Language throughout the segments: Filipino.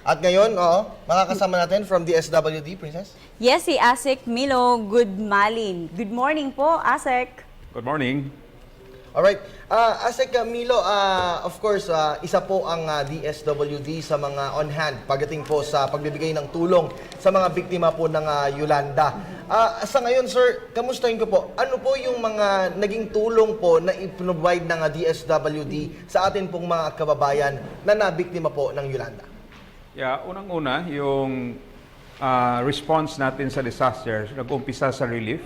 At ngayon, makakasama natin from the SWD, Princess. Yes, si Asek Milo Goodmalin. Good morning po, Asek. Good morning. Alright. Asek Milo, of course, isa po ang DSWD sa mga on-hand pagdating po sa pagbibigay ng tulong sa mga biktima po ng Yolanda. Sa ngayon, sir, kamustahin ko po, ano po yung mga naging tulong po na i-provide ng DSWD sa atin pong mga kababayan na nabiktima po ng Yolanda? Yeah, unang-una, yung response natin sa disasters, nag-umpisa sa relief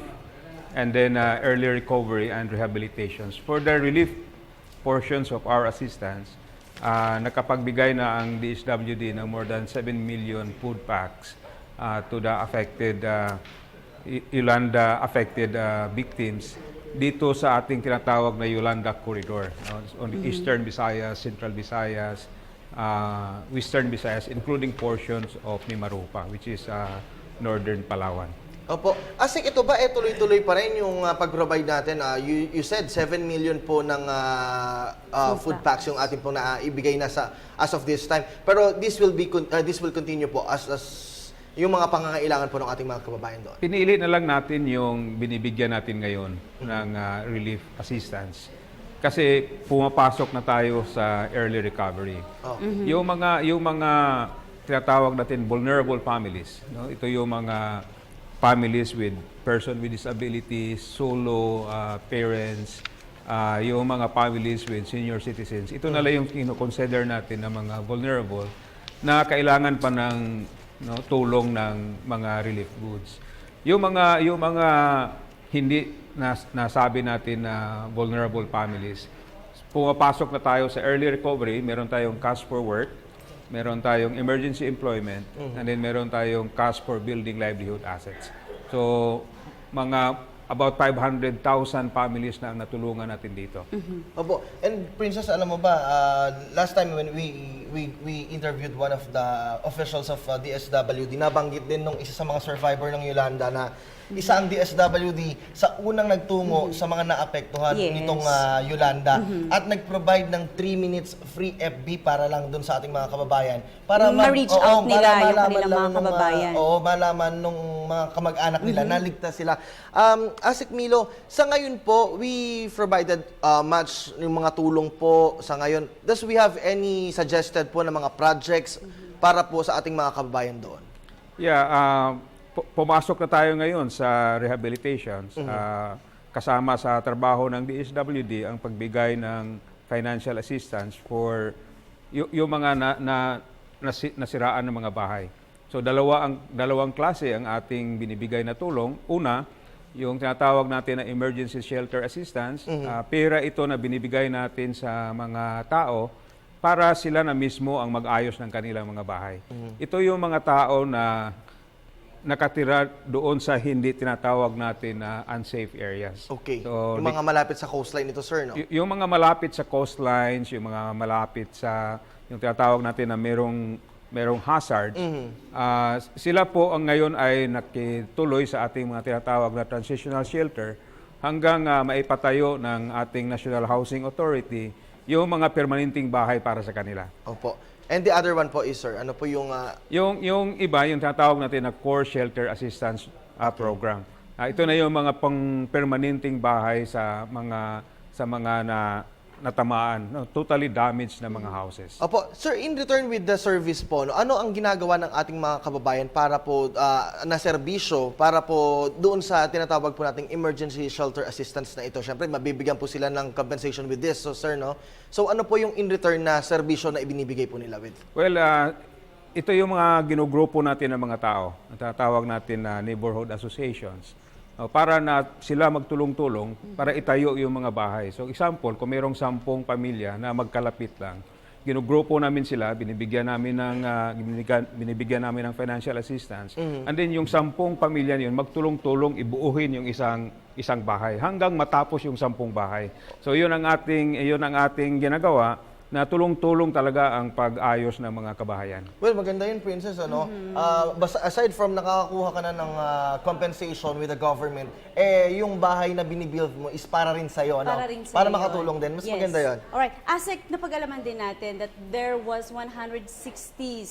and then early recovery and rehabilitations. For the relief portions of our assistance, nakapagbigay na ang DSWD ng more than 7 million food packs to the affected Yolanda-affected victims dito sa ating tinatawag na Yolanda Corridor, on the Eastern Visayas, Central Visayas, Western Visayas, including portions of Mimaropa, which is Northern Palawan. Opo. Asik, ito ba tuloy-tuloy pa rin yung pag-provide natin? You said 7 million po ng food packs yung ating po na ibigay na sa as of this time. Pero this will continue po as yung mga pangangailangan po ng ating mga kababayan doon. Pinili na lang natin yung binibigyan natin ngayon ng relief assistance. Kasi pumapasok na tayo sa early recovery. Yung mga tinatawag natin vulnerable families, no? Ito yung mga families with person with disabilities, solo parents, yung mga families with senior citizens. Ito na lang yung consider natin na mga vulnerable na kailangan pa ng tulong ng mga relief goods. Yung mga hindi nasabi natin na vulnerable families, pumapasok na tayo sa early recovery, meron tayong cash for work, meron tayong emergency employment, and then meron tayong cash for building livelihood assets. So, mga about 500,000 families na ang natulungan natin dito. Opo. And Princess, alam mo ba, last time when we interviewed one of the officials of DSWD, nabanggit din nung isa sa mga survivor ng Yolanda na isa ang DSWD sa unang nagtungo sa mga naapektuhan nitong Yolanda at nag-provide ng 3 minutes free FB para lang doon sa ating mga kababayan. Para ma-reach out nila yung kanilang mga kababayan. Malaman nung mga kamag-anak nila na ligtas sila. Asik Milo, sa ngayon po, we provided much yung mga tulong po sa ngayon. Does we have any suggested po na mga projects para po sa ating mga kababayan doon? Yeah, pumasok na tayo ngayon sa rehabilitations. Kasama sa trabaho ng DSWD ang pagbigay ng financial assistance for yung mga nasiraan ng mga bahay. So dalawang klase ang ating binibigay na tulong. Una, yung tinatawag natin na emergency shelter assistance. Pera ito na binibigay natin sa mga tao para sila na mismo ang mag-ayos ng kanilang mga bahay. Ito yung mga tao na nakatira doon sa hindi tinatawag natin na unsafe areas. Okay. So, yung mga malapit sa coastline ito, sir, no? Yung mga malapit sa coastlines, yung mga malapit sa yung tinatawag natin na merong hazard, sila po ang ngayon ay nakituloy sa ating mga tinatawag na transitional shelter hanggang maipatayo ng ating National Housing Authority yung mga permanenteng bahay para sa kanila. Opo. And the other one po is, sir, ano po yung... Yung iba, yung tinatawag natin na Core Shelter Assistance Program. Ito na yung mga pang-permanenteng bahay sa mga natamaan, totally damaged na mga houses. Opo. Sir, in return with the service po, ano ang ginagawa ng ating mga kababayan para po na serbisyo, para po doon sa tinatawag po nating emergency shelter assistance na ito? Siyempre, mabibigyan po sila ng compensation with this, so sir, no? So ano po yung in return na serbisyo na ibinibigay po nila with? Well, ito yung mga ginugrupo natin ng mga tao. Natatawag natin na neighborhood associations. Para na sila magtulong-tulong para itayo yung mga bahay. So example, kung mayroong 10 pamilya na magkalapit lang, ginugrupo namin sila, binibigyan namin ng financial assistance. And then yung 10 pamilya yun, magtulong-tulong ibuuhin yung isang bahay hanggang matapos yung 10 bahay. So yun ang ating ginagawa na tulong-tulong talaga ang pag-ayos ng mga kabahayan. Well, maganda yun, Princess, ano? Basta aside from nakakakuha ka na ng compensation with the government, yung bahay na binibuild mo is para rin sa'yo, ano? Para rin sa'yo Para yun. makatulong din. Mas Yes. maganda yun. Alright. ASEC, napag-alaman din natin that there was 167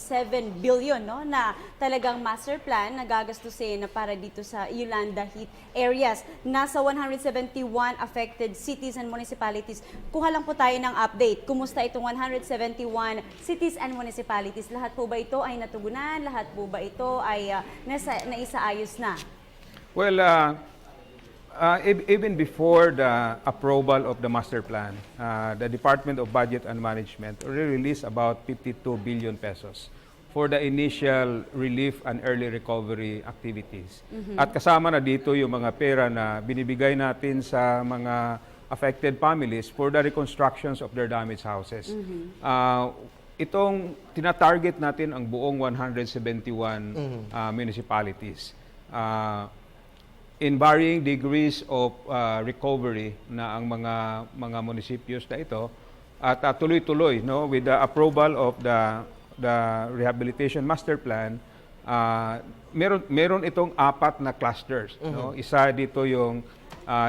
billion, no, na talagang master plan na gagastusin na para dito sa Yolanda heat areas. Nasa 171 affected cities and municipalities. Kuha lang po tayo ng update. Kumusta itong 171 cities and municipalities? Lahat po ba ito ay natugunan? Lahat po ba ito ay naisaayos na? Well, even before the approval of the master plan, the Department of Budget and Management already released about 52 billion pesos for the initial relief and early recovery activities. At kasama na dito yung mga pera na binibigay natin sa mga affected families for the reconstructions of their damaged houses. Itong tinatarget natin ang buong 171 municipalities. In varying degrees of recovery na ang mga municipios na ito at tuloy-tuloy, no, with the approval of the rehabilitation master plan, meron itong 4 na clusters, no. Isa dito yung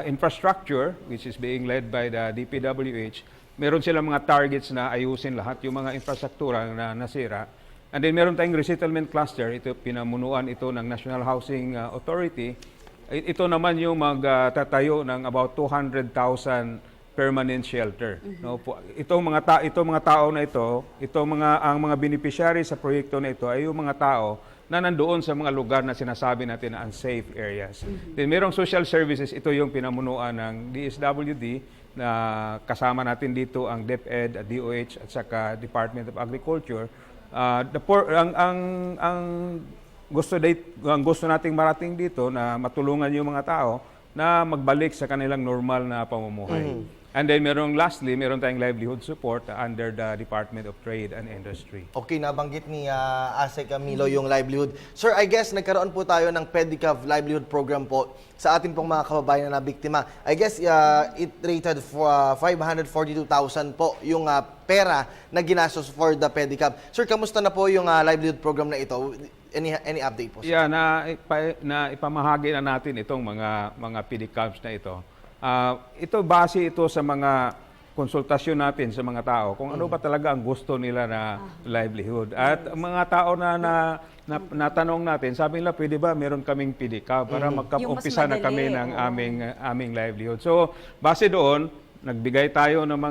infrastructure, which is being led by the DPWH. Meron silang mga targets na ayusin lahat yung mga infrastruktura na nasira. And then meron tayong resettlement cluster, ito pinamunuan ito ng National Housing Authority. Ito naman yung magtatayo ng about 200,000 permanent shelter. No, itong mga tao na ito, ang mga beneficiary sa proyekto na ito ay yung mga tao na nandoon sa mga lugar na sinasabi natin na unsafe areas. Then merong social services, ito yung pinamunuan ng DSWD na kasama natin dito ang DepEd, DOH at saka Department of Agriculture. Ang gusto nating marating dito na matulungan yung mga tao na magbalik sa kanilang normal na pamumuhay. And then meron tayong livelihood support under the Department of Trade and Industry. Okay, nabanggit ni ASEC Milo yung livelihood. Sir, I guess nagkaroon po tayo ng Pedicav livelihood program po sa ating pong mga kababayan na nabiktima. I guess it rated for 542,000 po yung pera na ginastos for the Pedicav. Sir, kamusta na po yung livelihood program na ito? Any update po, sir? Yeah, na ipamahagi na natin itong mga pedicabs na ito. Ito base ito sa mga konsultasyon natin sa mga tao kung ano ba talaga ang gusto nila na livelihood. At ang mga tao na natanong natin, sabi nila, pwede ba meron kaming pedicab para magkaumpisa na kami ng aming livelihood. So, base doon, nagbigay tayo ng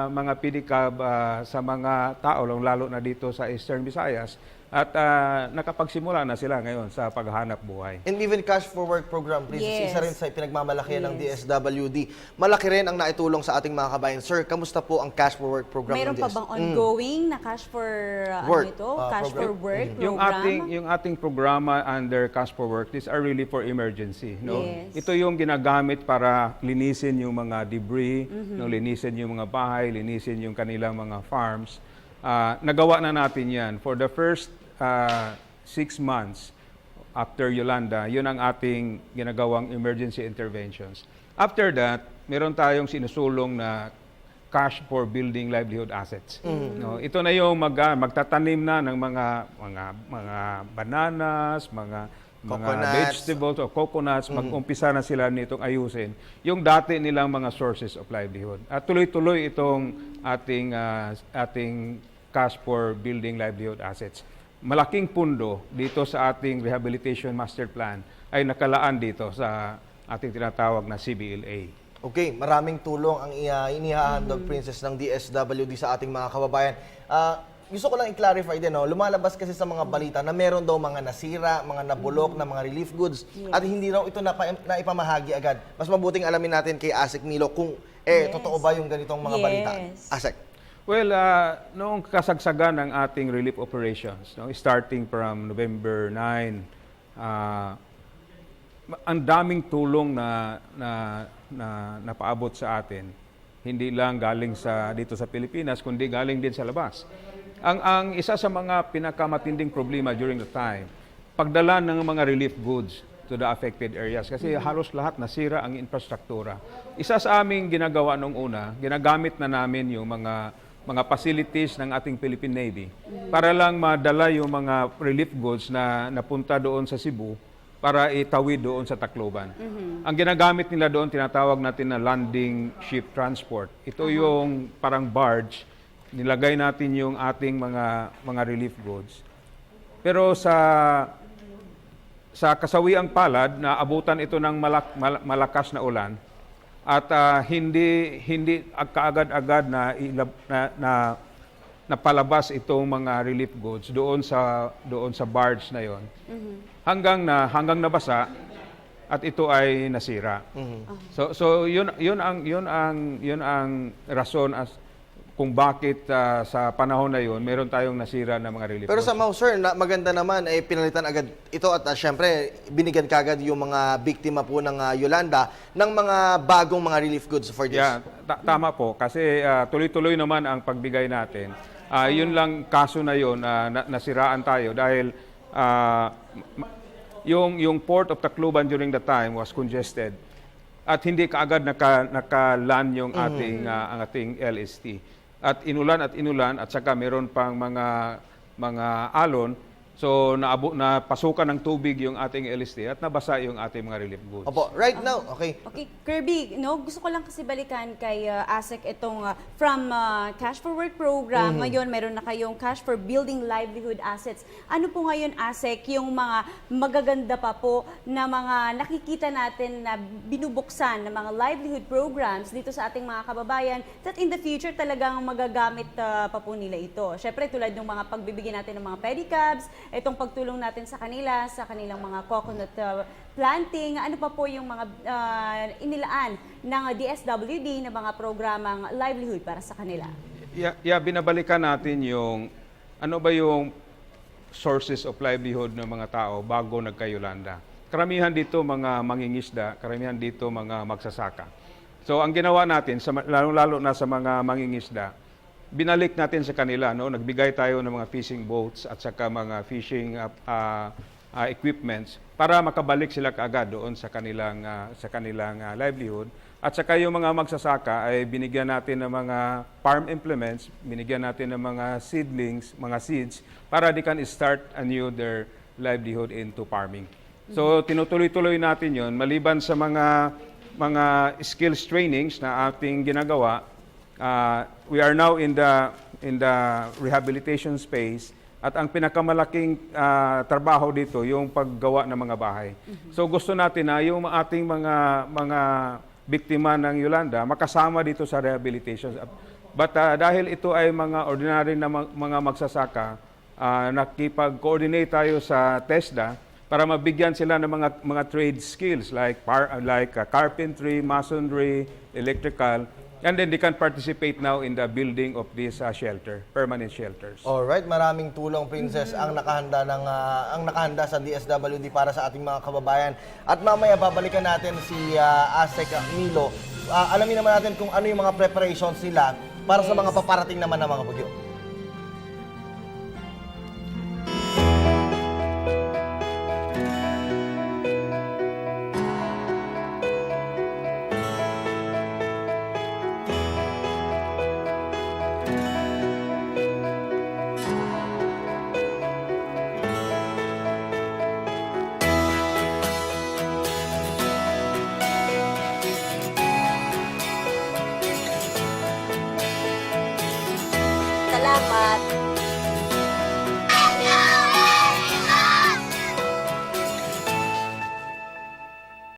mga pedicab sa mga tao, lalo na dito sa Eastern Visayas. At nakapagsimula na sila ngayon sa paghahanap buhay. And even cash for work program, please. Yes. Isa rin sa pinagmamalaki ng DSWD. Malaki rin ang naitulong sa ating mga kabayan. Sir, kamusta po ang cash for work program Mayroon ng pa bang ongoing na cash for Work. cash Program. for work program? Yung ating programa under Cash for Work, these are really for emergency. No? Yes. Ito yung ginagamit para linisin yung mga debris, no? Linisin yung mga bahay, linisin yung kanilang mga farms. Nagawa na natin yan. For the first 6 months after Yolanda, yun ang ating ginagawang emergency interventions. After that, meron tayong sinusulong na cash for building livelihood assets. No, ito na yung magtatanim na ng mga bananas, mga vegetables o coconuts, mag-umpisa na sila nitong ayusin yung dati nilang mga sources of livelihood. At tuloy-tuloy itong ating cash for building livelihood assets. Malaking pundo dito sa ating rehabilitation master plan ay nakalaan dito sa ating tinatawag na CBLA. Okay, maraming tulong ang inihahandog, Princess, ng DSWD sa ating mga kababayan. Gusto ko lang i-clarify din, no? Lumalabas kasi sa mga balita na meron daw mga nasira, mga nabulok na mga relief goods at hindi raw ito naipamahagi agad. Mas mabuting alamin natin kay ASEC Milo kung totoo ba yung ganitong mga balita. ASEC. Well, noong kasagsagan ng ating relief operations, no, starting from November 9, ang daming tulong na napaabot sa atin. Hindi lang galing dito sa Pilipinas, kundi galing din sa labas. Ang isa sa mga pinakamatinding problema during the time, pagdala ng mga relief goods to the affected areas kasi halos lahat nasira ang infrastruktura. Isa sa aming ginagawa nung una, ginagamit na namin yung mga mga facilities ng ating Philippine Navy para lang madala yung mga relief goods na napunta doon sa Cebu para itawid doon sa Tacloban. Ang ginagamit nila doon, tinatawag natin na landing ship transport. Ito yung parang barge, nilagay natin yung ating mga relief goods. Pero sa kasawiang palad, na abutan ito ng malakas na ulan at hindi kaagad-agad na napalabas itong mga relief goods doon sa barge na yon. Hanggang nabasa at ito ay nasira. So yun ang rason kung bakit sa panahon na yun meron tayong nasira na mga relief Pero goods. sa sir, maganda naman ay pinalitan agad ito at syempre binigyan kagad yung mga biktima po ng Yolanda ng mga bagong mga relief goods for this. Yeah, tama po kasi tuloy-tuloy naman ang pagbigay natin. Yun lang kaso na yun nasiraan tayo dahil yung port of Tacloban during the time was congested at hindi kaagad naka-land yung ang ating LST. At inulan at saka meron pang mga alon. So napasukan ng tubig yung ating LST at nabasa yung ating mga relief goods. Opo, right now, okay. Okay, Kirby, gusto ko lang kasi balikan kay ASEC itong from Cash for Work program. Ngayon, meron na kayong Cash for Building Livelihood Assets. Ano po ngayon, ASEC, yung mga magaganda pa po na mga nakikita natin na binubuksan na mga livelihood programs dito sa ating mga kababayan that in the future talagang magagamit pa po nila ito. Syempre, tulad ng mga pagbibigyan natin ng mga pedicabs, itong pagtulong natin sa kanilang mga coconut planting, ano pa po yung mga inilaan ng DSWD na mga programang livelihood para sa kanila? Binabalikan natin yung ano ba yung sources of livelihood ng mga tao bago nagka-Yolanda. Karamihan dito mga mangingisda, karamihan dito mga magsasaka. So ang ginawa natin, lalo na sa mga mangingisda, binalik natin sa kanila, nagbigay tayo ng mga fishing boats at saka mga fishing equipments para makabalik sila kaagad doon sa kanilang livelihood. At saka yung mga magsasaka ay binigyan natin ng mga farm implements, binigyan natin ng mga seedlings, mga seeds para they can start anew their livelihood into farming. So tinutuloy-tuloy natin yon maliban sa mga skills trainings na ating ginagawa. We are now in the rehabilitation space at ang pinakamalaking trabaho dito yung paggawa ng mga bahay. So gusto natin na yung ating mga biktima ng Yolanda makasama dito sa rehabilitation. But dahil ito ay mga ordinary na mga magsasaka, nakipag-coordinate tayo sa TESDA para mabigyan sila ng mga trade skills like carpentry, masonry, electrical. And then they can participate now in the building of this permanent shelters. Alright, maraming tulong, Princess, ang nakahanda sa DSWD para sa ating mga kababayan. At mamaya babalikan natin si ASEC Milo. Alamin naman natin kung ano yung mga preparations nila para sa mga paparating naman na mga bagyo. Salamat.